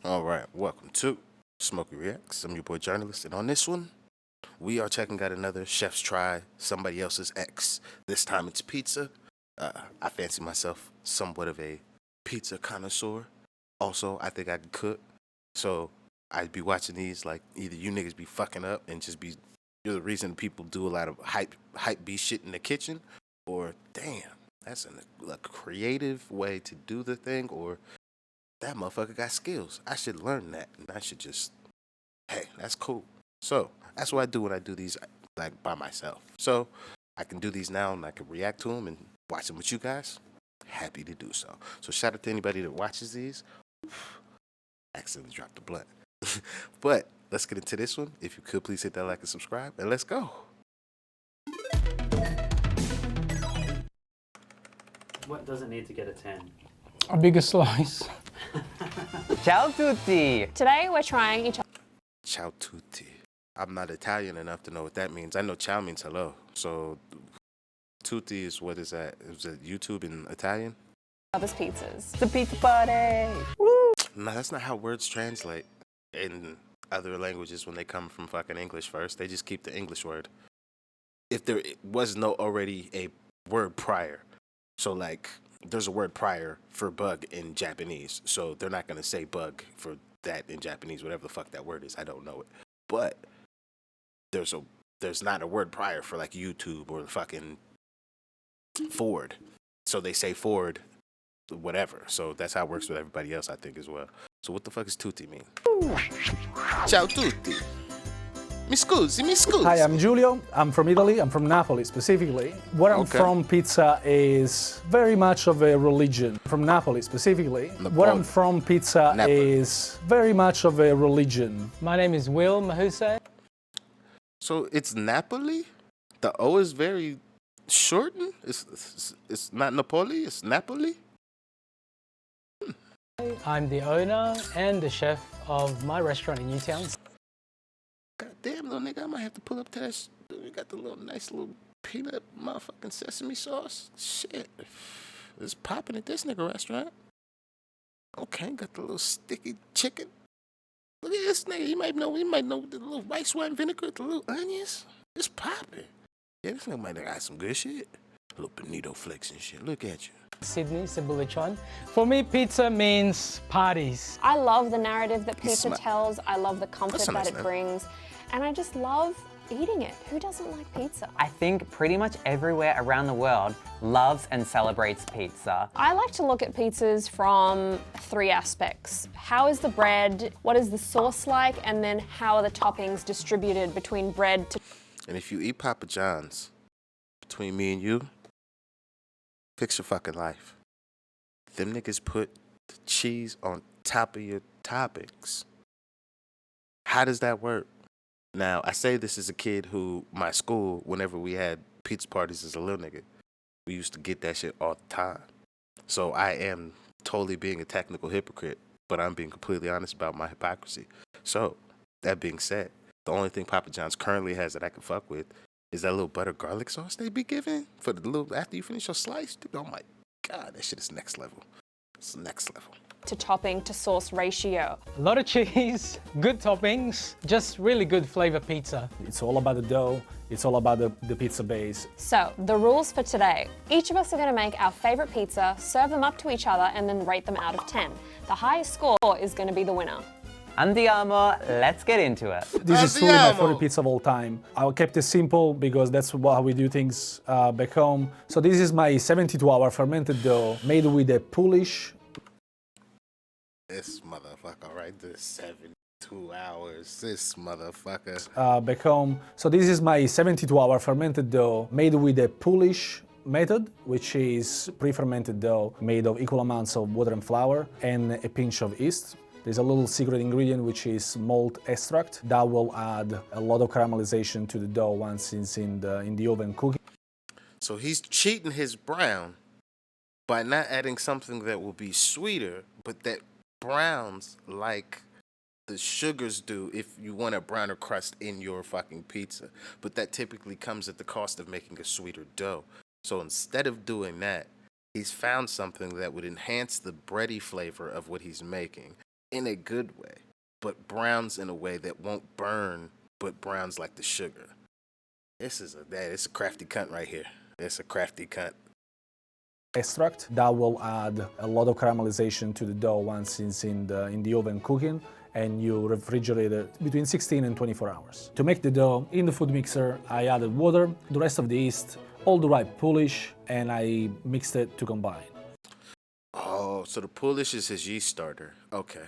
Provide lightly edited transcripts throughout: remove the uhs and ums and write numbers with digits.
All right, welcome to Smokey Reacts. I'm your boy journalist, and on this one, we are checking out another chef's try somebody else's ex. This time it's pizza. I fancy myself somewhat of a pizza connoisseur. Also, I think I can cook, so I'd be watching these like either you niggas be fucking up and just be you're the reason people do a lot of hype B shit in the kitchen, or damn, that's a creative way to do the thing, or that motherfucker got skills. I should learn that, and I should just, hey, that's cool. So that's what I do when I do these like by myself. So I can do these now, and I can react to them and watch them with you guys. Happy to do so. So shout out to anybody that watches these. Accidentally dropped the blunt, but let's get into this one. If you could please hit that like and subscribe, and let's go. What doesn't need to get a 10? A bigger slice. Ciao tutti! Today we're trying each other. Ciao tutti. I'm not Italian enough to know what that means. I know ciao means hello. So tutti is what is that? Is it YouTube in Italian? Other's pizzas. It's a pizza party! No, that's not how words translate in other languages when they come from fucking English first. They just keep the English word. If there was no already a word prior. So like there's a word prior for bug in Japanese. So they're not going to say bug for that in Japanese, whatever the fuck that word is. I don't know it. But there's not a word prior for like YouTube or fucking Ford. So they say Ford whatever. So that's how it works with everybody else, I think, as well. So what the fuck does tutti mean? Ciao tutti. Mi scusi. Hi, I'm Giulio. I'm from Italy. I'm from Napoli specifically. Where I'm from, pizza is very much of a religion. From Napoli specifically. Where I'm from, pizza is very much of a religion. My name is Will Mahuse. So it's Napoli? The O is very shortened? It's not Napoli, it's Napoli? I'm the owner and the chef of my restaurant in Newtown. God damn, little nigga, I might have to pull up to that. We got the little nice little peanut motherfucking sesame sauce. Shit. It's popping at this nigga restaurant. Okay, got the little sticky chicken. Look at this nigga. You might know the little rice wine vinegar, the little onions. It's popping. Yeah, this nigga might have got some good shit. Little bonito flakes and shit. Look at you. Sydney, Cebulichon. For me, pizza means parties. I love the narrative that pizza Smart. tells. I love the comfort That's a nice that it name. brings. And I just love eating it. Who doesn't like pizza? I think pretty much everywhere around the world loves and celebrates pizza. I like to look at pizzas from three aspects. How is the bread? What is the sauce like? And then how are the toppings distributed between bread to... And if you eat Papa John's, between me and you, fix your fucking life. Them niggas put the cheese on top of your toppings. How does that work? Now, I say this as a kid who, my school, whenever we had pizza parties as a little nigga, we used to get that shit all the time. So I am totally being a technical hypocrite, but I'm being completely honest about my hypocrisy. So, that being said, the only thing Papa John's currently has that I can fuck with is that little butter garlic sauce they be giving for the little after you finish your slice. Dude, oh my God, that shit is next level. It's next level. to topping to sauce ratio. A lot of cheese, good toppings, just really good flavor pizza. It's all about the dough. It's all about the pizza base. So, the rules for today. Each of us are going to make our favorite pizza, serve them up to each other, and then rate them out of 10. The highest score is going to be the winner. Andiamo, let's get into it. This is truly my favorite pizza of all time. I kept it simple because that's how we do things back home. So this is my 72-hour fermented dough made with a Polish. This motherfucker right there, 72 hours. This motherfucker. Back home. So this is my 72-hour fermented dough made with a Polish method, which is pre-fermented dough made of equal amounts of water and flour and a pinch of yeast. There's a little secret ingredient which is malt extract that will add a lot of caramelization to the dough once it's in the oven cooking. So he's cheating his brown by not adding something that will be sweeter, but that browns like the sugars do if you want a browner crust in your fucking pizza. But that typically comes at the cost of making a sweeter dough. So instead of doing that, he's found something that would enhance the bready flavor of what he's making in a good way, but browns in a way that won't burn, but browns like the sugar. It's a crafty cunt right here. It's a crafty cunt. Extract that will add a lot of caramelization to the dough once it's in the oven cooking, and you refrigerate it between 16 and 24 hours. To make the dough, in the food mixer, I added water, the rest of the yeast, all the right polish, and I mixed it to combine. Oh, so the Polish is his yeast starter. Okay.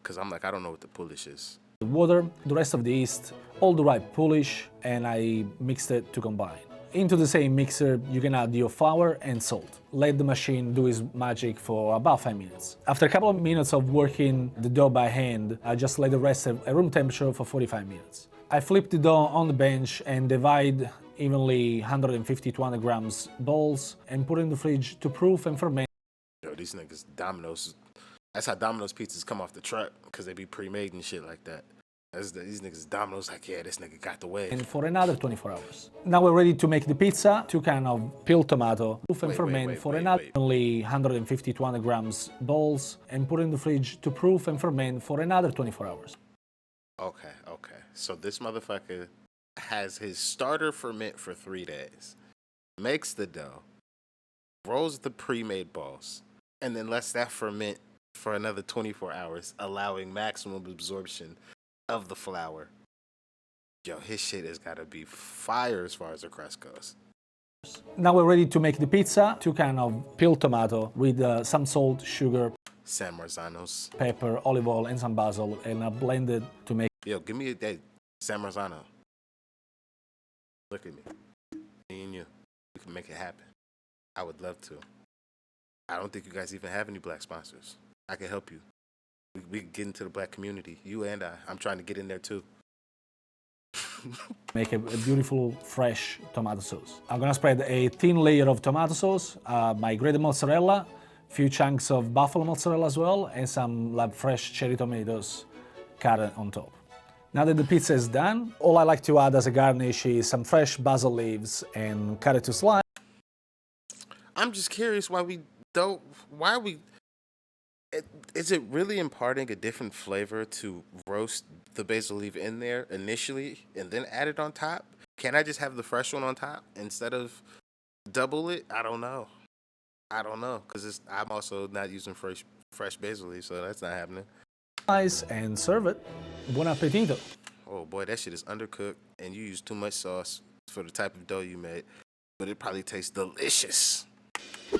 Because I'm like, I don't know what the Polish is. The water, the rest of the yeast, all the right polish, and I mixed it to combine. Into the same mixer, you can add your flour and salt. Let the machine do its magic for about 5 minutes. After a couple of minutes of working the dough by hand, I just let it rest at room temperature for 45 minutes. I flip the dough on the bench and divide evenly 150 to 200 grams balls and put in the fridge to proof and ferment. Yo, these niggas, Domino's. That's how Domino's pizzas come off the truck, because they be pre-made and shit like that. These niggas, Domino's like, yeah, this nigga got the wave. And for another 24 hours. Now we're ready to make the pizza. 2 cans of peeled tomato, proof and ferment for another only 150 to 200 grams balls and put in the fridge to proof and ferment for another 24 hours. Okay. So this motherfucker has his starter ferment for 3 days, makes the dough, rolls the pre-made balls, and then lets that ferment for another 24 hours, allowing maximum absorption of the flour. Yo, his shit has got to be fire as far as the crust goes. Now we're ready to make the pizza. 2 cans of peeled tomato with some salt, sugar, San Marzanos. pepper, olive oil, and some basil, and I blended to make. Yo, give me that San Marzano. Look at me. Me and you. We can make it happen. I would love to. I don't think you guys even have any black sponsors. I can help you. We can get into the black community. You and I. I'm trying to get in there too. Make a beautiful fresh tomato sauce. I'm gonna spread a thin layer of tomato sauce, my grated mozzarella, few chunks of buffalo mozzarella as well, and some fresh cherry tomatoes cut on top. Now that the pizza is done, all I like to add as a garnish is some fresh basil leaves and cut it to slice. I'm just curious is it really imparting a different flavor to roast the basil leaf in there initially and then add it on top? Can I just have the fresh one on top instead of double it? I don't know, because I'm also not using fresh basil leaf, so that's not happening. And serve it. Buon appetito. Oh boy, that shit is undercooked, and you use too much sauce for the type of dough you made, but it probably tastes delicious.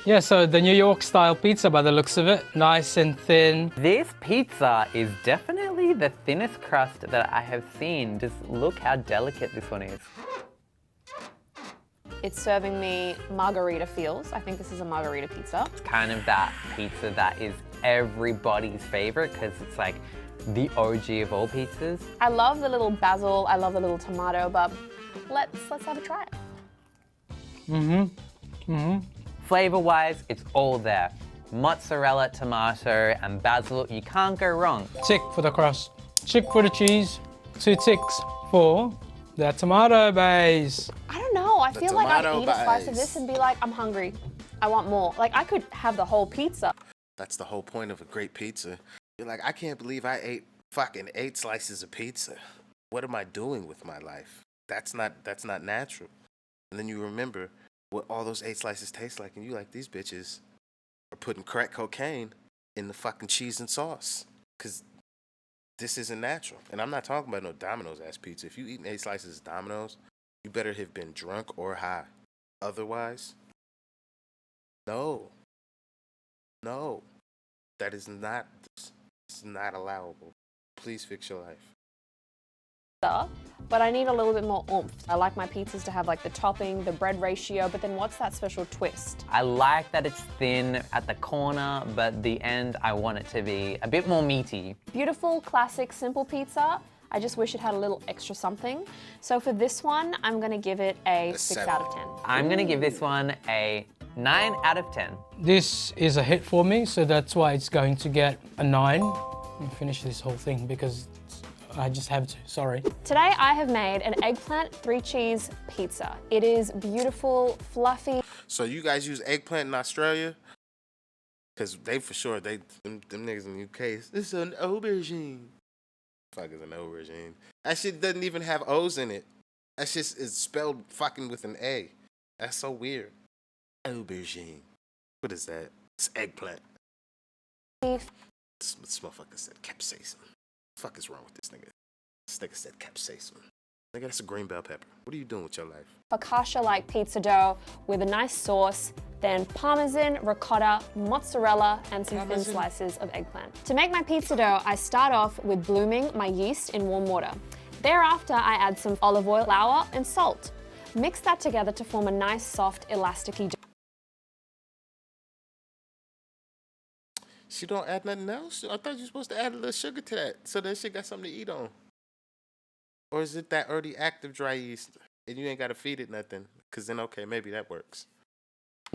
Yeah, so the New York style pizza by the looks of it, nice and thin. This pizza is definitely the thinnest crust that I have seen. Just look how delicate this one is. It's serving me margarita feels. I think this is a margarita pizza. It's kind of that pizza that is everybody's favorite because it's like the OG of all pizzas. I love the little basil, I love the little tomato, but let's have a try. Flavor-wise, it's all there. Mozzarella, tomato, and basil, you can't go wrong. Tick for the crust, tick for the cheese, 2 ticks for the tomato base. I don't know, I feel like I'd tomato eat a slice of base. this and be like, I'm hungry. I want more. Like, I could have the whole pizza. That's the whole point of a great pizza. You're like, I can't believe I ate fucking 8 slices of pizza. What am I doing with my life? That's not natural. And then you remember what all those 8 slices taste like, and you like, these bitches are putting crack cocaine in the fucking cheese and sauce, because this isn't natural. And I'm not talking about no Domino's ass pizza. If you eating 8 slices of Domino's, you better have been drunk or high. Otherwise, no, that is not, it's not allowable. Please fix your life. But I need a little bit more oomph. I like my pizzas to have like the topping, the bread ratio, but then what's that special twist? I like that it's thin at the corner, but the end, I want it to be a bit more meaty. Beautiful, classic, simple pizza. I just wish it had a little extra something. So for this one, I'm gonna give it a 6 out of 10. I'm gonna give this one a 9 out of 10. This is a hit for me, so that's why it's going to get a 9. Let me finish this whole thing because I just have to, sorry. Today I have made an eggplant 3-cheese pizza. It is beautiful, fluffy. So you guys use eggplant in Australia? Cause they for sure them niggas in the UK. This is an aubergine. Fuck is an aubergine? That shit doesn't even have O's in it. That shit is spelled fucking with an A. That's so weird. Aubergine. What is that? It's eggplant. beef, This motherfucker said capsaicin. Fuck is wrong with this nigga? This nigga said capsaicin. Nigga, that's a green bell pepper. What are you doing with your life? focaccia-like pizza dough with a nice sauce, then parmesan, ricotta, mozzarella, and some thin Parmesan. slices of eggplant. To make my pizza dough, I start off with blooming my yeast in warm water. Thereafter, I add some olive oil, flour, and salt. Mix that together to form a nice, soft, elasticy dough. She don't add nothing else? I thought you were supposed to add a little sugar to that so that shit got something to eat on. Or is it that already active dry yeast and you ain't got to feed it nothing? Because then, okay, maybe that works.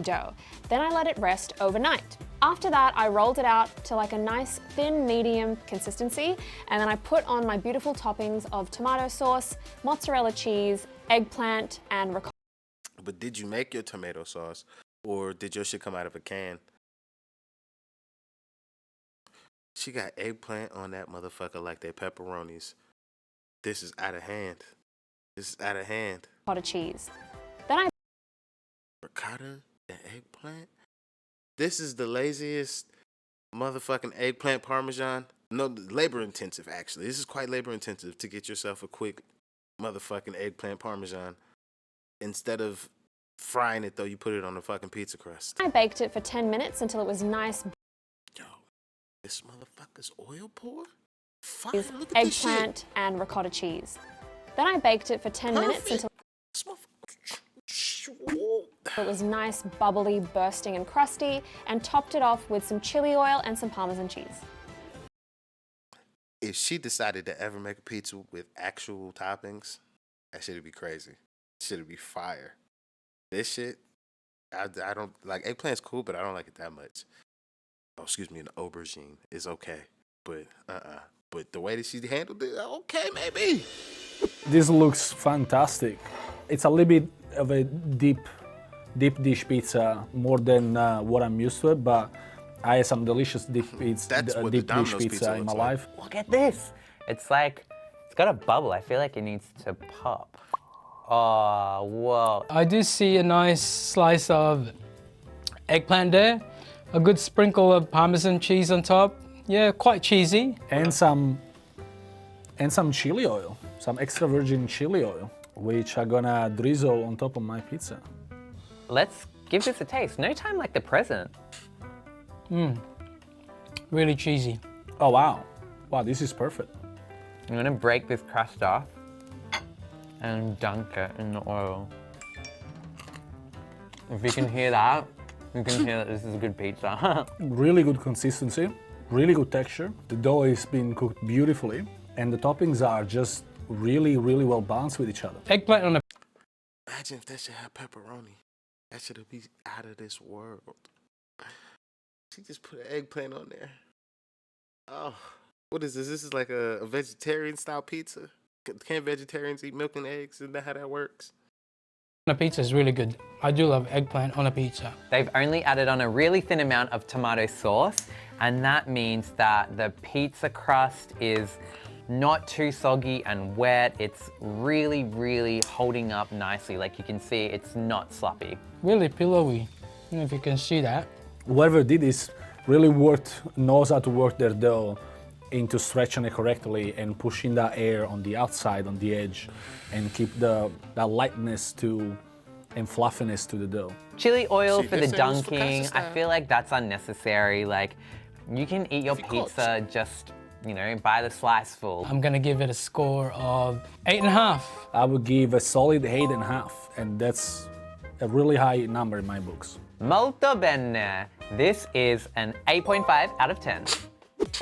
Dough. Then I let it rest overnight. After that, I rolled it out to like a nice thin medium consistency, and then I put on my beautiful toppings of tomato sauce, mozzarella cheese, eggplant, and ricotta. But did you make your tomato sauce or did your shit come out of a can? She got eggplant on that motherfucker like they're pepperonis. This is out of hand. This is out of hand. Cheese. Then I Ricotta and eggplant? This is the laziest motherfucking eggplant parmesan. No, labor intensive actually. This is quite labor intensive to get yourself a quick motherfucking eggplant parmesan. Instead of frying it though, you put it on the fucking pizza crust. baked it for 10 minutes until it was nice, Yo, this motherfucker's oil pour? Fine, look at this shit. eggplant and ricotta cheese. Then I baked it for 10 minutes until This motherfucker. it was nice, bubbly, bursting, and crusty, and topped it off with some chili oil and some Parmesan cheese. If she decided to ever make a pizza with actual toppings, that shit'd be crazy. Shit'd be fire. This shit, I don't like. Eggplant's cool, but I don't like it that much. Oh, excuse me, an aubergine is okay, but But the way that she handled it, okay, maybe. This looks fantastic. It's a little bit of a deep dish pizza, more than what I'm used to, but I had some delicious deep dish Domino's pizza pizza in my looks like. life. Look at this. It's like, it's got a bubble. I feel like it needs to pop. Oh, whoa. I do see a nice slice of eggplant there, a good sprinkle of Parmesan cheese on top. Yeah, quite cheesy. And some chili oil, some extra virgin chili oil, which I'm gonna drizzle on top of my pizza. Let's give this a taste. No time like the present. Really cheesy. Oh wow, wow, this is perfect. I'm gonna break this crust off and dunk it in the oil. If you can hear that, you can hear that this is a good pizza. Really good consistency, really good texture. The dough is being cooked beautifully, and the toppings are just really, really well balanced with each other. Eggplant on a Imagine if that shit had pepperoni. That should be out of this world. She just put an eggplant on there. Oh, what is this? This is like a vegetarian style pizza. Can vegetarians eat milk and eggs? Isn't that how that works? pizza is really good. I do love eggplant on a pizza. They've only added on a really thin amount of tomato sauce, and that means that the pizza crust is not too soggy and wet. It's really, really holding up nicely. Like you can see, it's not sloppy. Really pillowy. I don't know if you can see that. Whoever did this really knows how to work their dough into stretching it correctly and pushing that air on the outside, on the edge, and keep that lightness and fluffiness to the dough. Chili oil See, for the this ain't dunking, focaccia I style. feel like that's unnecessary. Like, you can eat your pizza just, you know, by the slice full. I'm gonna give it a score of 8.5. I would give a solid 8.5, and that's a really high number in my books. Molto bene. This is an 8.5 out of 10.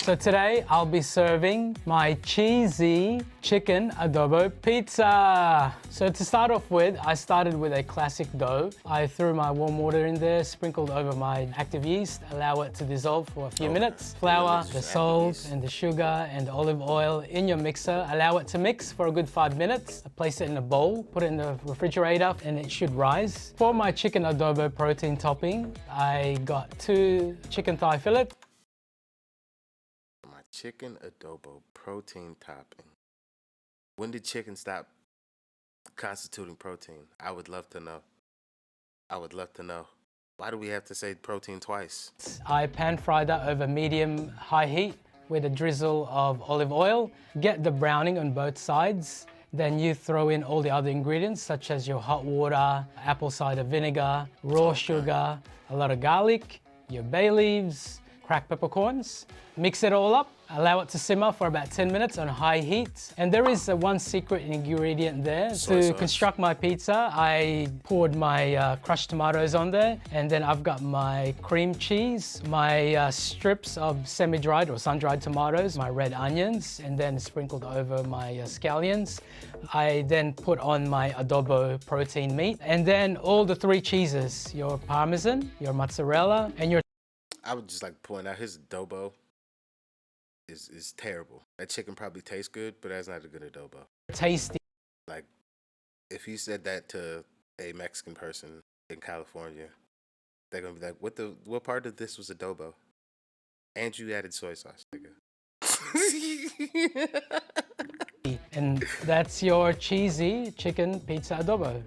So today I'll be serving my cheesy chicken adobo pizza. So to start off with, I started with a classic dough. I threw my warm water in there, sprinkled over my active yeast, allow it to dissolve for a few minutes. Flour, the salt and the sugar and the olive oil in your mixer. Allow it to mix for a good 5 minutes. Place it in a bowl, put it in the refrigerator and it should rise. For my chicken adobo protein topping, I got 2 chicken thigh fillet. My chicken adobo protein topping. When did chicken stop constituting protein? I would love to know. I would love to know. Why do we have to say protein twice? I pan fry that over medium-high heat with a drizzle of olive oil. Get the browning on both sides. Then you throw in all the other ingredients such as your hot water, apple cider vinegar, raw sugar, a lot of garlic, your bay leaves, cracked peppercorns. Mix it all up, allow it to simmer for about 10 minutes on high heat. And there is one secret ingredient there. Soy To sauce. construct my pizza, I poured my crushed tomatoes on there, and then I've got my cream cheese, my strips of semi-dried or sun-dried tomatoes, my red onions, and then sprinkled over my scallions. I then put on my adobo protein meat, and then all the 3 cheeses, your parmesan, your mozzarella, and your I would just like to point out his adobo is terrible. That chicken probably tastes good, but that's not a good adobo. tasty. Like, if you said that to a Mexican person in California, they're gonna be like, what part of this was adobo? And you added soy sauce, nigga. And that's your cheesy chicken pizza adobo.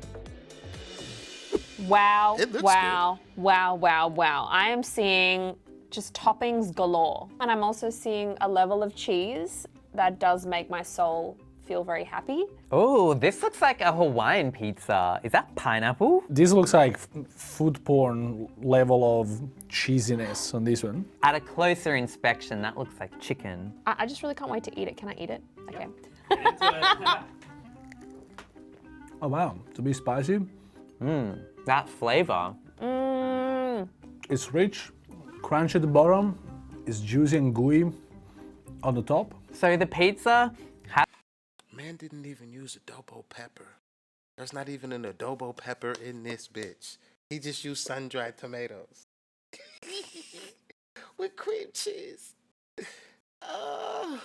Wow, It looks wow, wow, wow, wow. I am seeing just toppings galore. And I'm also seeing a level of cheese that does make my soul feel very happy. Oh, this looks like a Hawaiian pizza. Is that pineapple? This looks like food porn level of cheesiness on this one. At a closer inspection, that looks like chicken. I just really can't wait to eat it. Can I eat it? Okay. Oh wow, to be spicy. That flavor. It's rich, crunchy at the bottom, it's juicy and gooey on the top. So the pizza has Man didn't even use adobo pepper. There's not even an adobo pepper in this bitch. He just used sun-dried tomatoes. With cream cheese. Oh.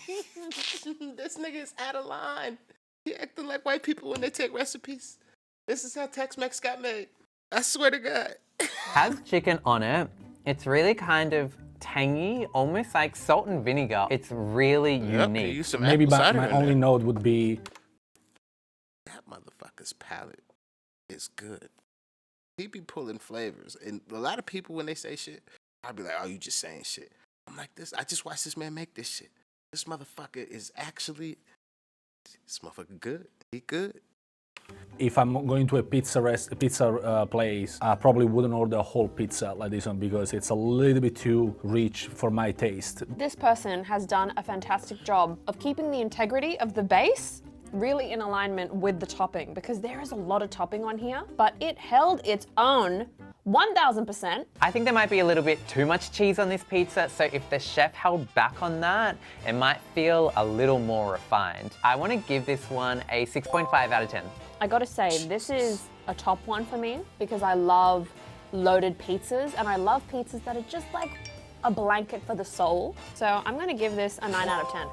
This nigga is out of line. He acting like white people when they take recipes. This is how Tex-Mex got made. I swear to God. has chicken on it. It's really kind of tangy, almost like salt and vinegar. It's really Yep, he unique. used some Maybe apple cider my in only there. note would be That motherfucker's palate is good. He be pulling flavors. And a lot of people, when they say shit, I'd be like, oh, you just saying shit. I'm like, this. I just watched this man make this shit. This motherfucker is actually, this motherfucker good. He good. if I'm going to a pizza place, I probably wouldn't order a whole pizza like this one because it's a little bit too rich for my taste. This person has done a fantastic job of keeping the integrity of the base really in alignment with the topping, because there is a lot of topping on here, but it held its own 1000%. I think there might be a little bit too much cheese on this pizza, so if the chef held back on that, it might feel a little more refined. I want to give this one a 6.5 out of 10. I gotta say, this is a top one for me because I love loaded pizzas and I love pizzas that are just like a blanket for the soul. So I'm gonna give this a 9 out of 10.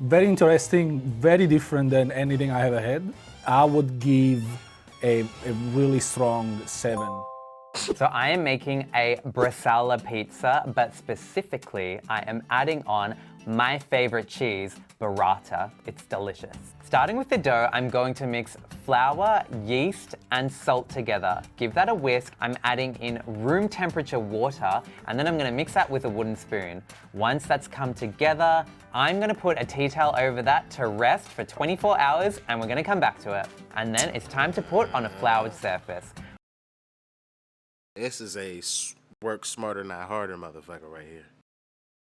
Very interesting, very different than anything I ever had. I would give a really strong 7. So I am making a bresaola pizza, but specifically I am adding on my favorite cheese, burrata. It's delicious. Starting with the dough, I'm going to mix flour, yeast, and salt together. Give that a whisk. I'm adding in room temperature water, and then I'm gonna mix that with a wooden spoon. Once that's come together, I'm gonna put a tea towel over that to rest for 24 hours, and we're gonna come back to it. And then it's time to put on a floured surface. This is a work smarter, not harder motherfucker right here.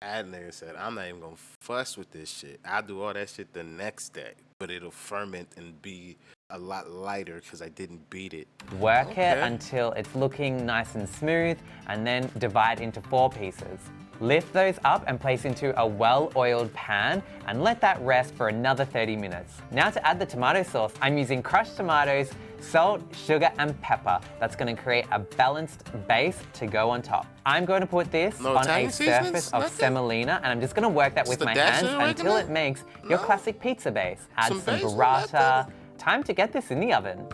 That nigga said, I'm not even gonna fuss with this shit. I'll do all that shit the next day, but it'll ferment and be a lot lighter because I didn't beat it. Work it until it's looking nice and smooth, and then divide into 4 pieces. Lift those up and place into a well-oiled pan and let that rest for another 30 minutes. Now to add the tomato sauce, I'm using crushed tomatoes, salt, sugar, and pepper. That's gonna create a balanced base to go on top. I'm going to put this on Italian a surface seasonings? of Nothing? semolina, and I'm just gonna work that with the my dash hands of until oregano? it makes your No. classic pizza base. Add Some some basil, burrata. nothing? Time to get this in the oven.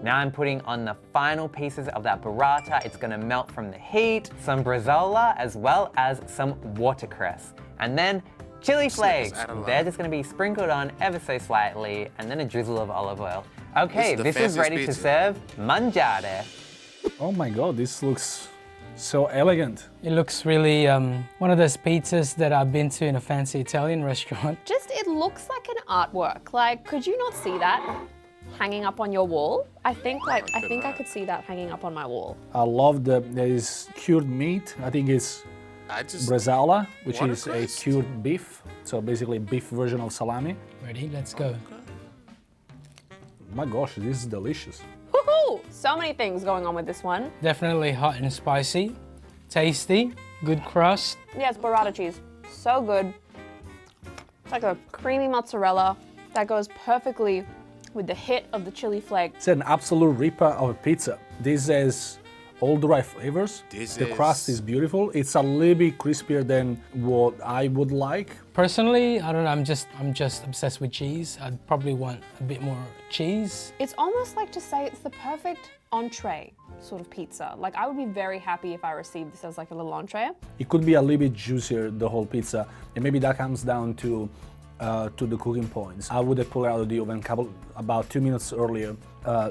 Now I'm putting on the final pieces of that burrata. It's gonna melt from the heat, some bresaola, as well as some watercress. And then chili flakes. out of line. They're just gonna be sprinkled on ever so slightly, and then a drizzle of olive oil. Okay, the this is fanciest ready to pizza. serve. Mangiare. Oh my god, this looks so elegant. It looks really one of those pizzas that I've been to in a fancy Italian restaurant. Just, it looks like an artwork. Like, could you not see that hanging up on your wall? I think I could see that hanging up on my wall. I love there is cured meat. I think it's I just bresaola, which is a Watercress? cured beef. So basically beef version of salami. Ready? Let's go. My gosh, this is delicious. Woohoo! So many things going on with this one. Definitely hot and spicy, tasty, good crust. Yes, burrata cheese. So good. It's like a creamy mozzarella that goes perfectly with the hit of the chili flake. It's an absolute ripper of a pizza. This has all the right flavors. The crust is beautiful. It's a little bit crispier than what I would like. Personally, I don't know, I'm just obsessed with cheese. I'd probably want a bit more cheese. It's almost like to say it's the perfect entree sort of pizza. Like, I would be very happy if I received this as like a little entree. It could be a little bit juicier, the whole pizza, and maybe that comes down to the cooking points. I would have pulled it out of the oven about 2 minutes earlier,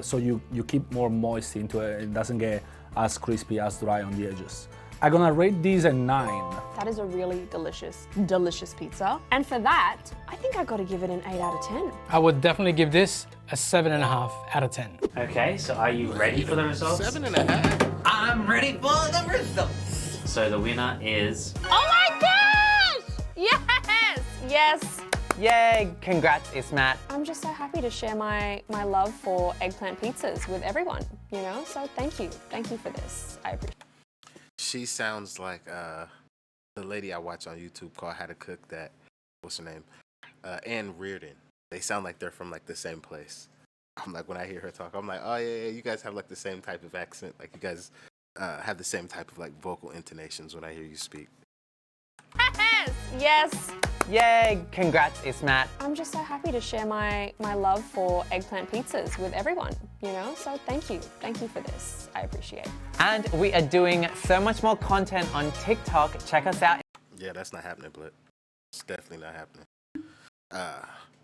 so you keep more moist into it. It doesn't get as crispy, as dry on the edges. I'm gonna rate these a 9. That is a really delicious, delicious pizza. And for that, I think I gotta give it an 8 out of 10. I would definitely give this a 7.5 out of 10. Okay, so are you ready for the results? 7.5. I'm ready for the results. So the winner is... Oh my gosh! Yes! Yes! Yay, congrats Ismat. I'm just so happy to share my love for eggplant pizzas with everyone, you know? So thank you. Thank you for this. I appreciate it. She sounds like the lady I watch on YouTube called How to Cook That. What's her name? Ann Reardon. They sound like they're from like the same place. I'm like, when I hear her talk, I'm like, oh yeah, you guys have like the same type of accent. Like you guys have the same type of like vocal intonations when I hear you speak. Yes! Yes! Yay, congrats Ismat. I'm just so happy to share my love for eggplant pizzas with everyone, you know? So thank you. Thank you for this. I appreciate it. And we are doing so much more content on TikTok. Check us out. Yeah, that's not happening, Blit. It's definitely not happening.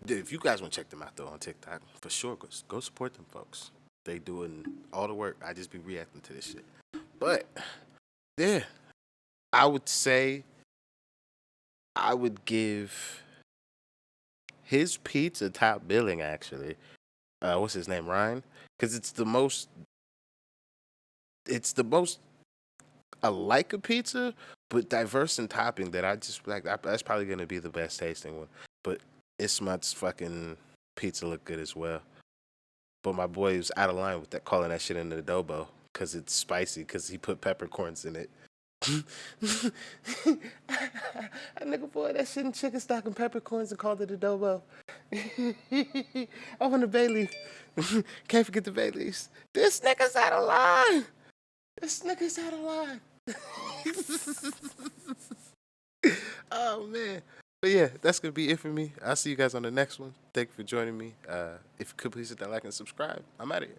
If you guys want to check them out though on TikTok, for sure, go support them folks. They doing all the work. I just be reacting to this shit. But yeah, I would say I would give his pizza top billing actually. What's his name, Ryan? Because it's the most I like a pizza, but diverse in topping that I just like. That's probably gonna be the best tasting one. But Ismat's fucking pizza look good as well. But my boy was out of line with that, calling that shit an adobo because it's spicy because he put peppercorns in it. That nigga boy that shit in chicken stock and peppercorns and called it adobo. I want a bay leaf. Can't forget the bay leaves. This nigga's out of line. This nigga's out of line. Oh man. But yeah, that's gonna be it for me. I'll see you guys on the next one. Thank you for joining me. If you could please hit that like and subscribe. I'm out of here.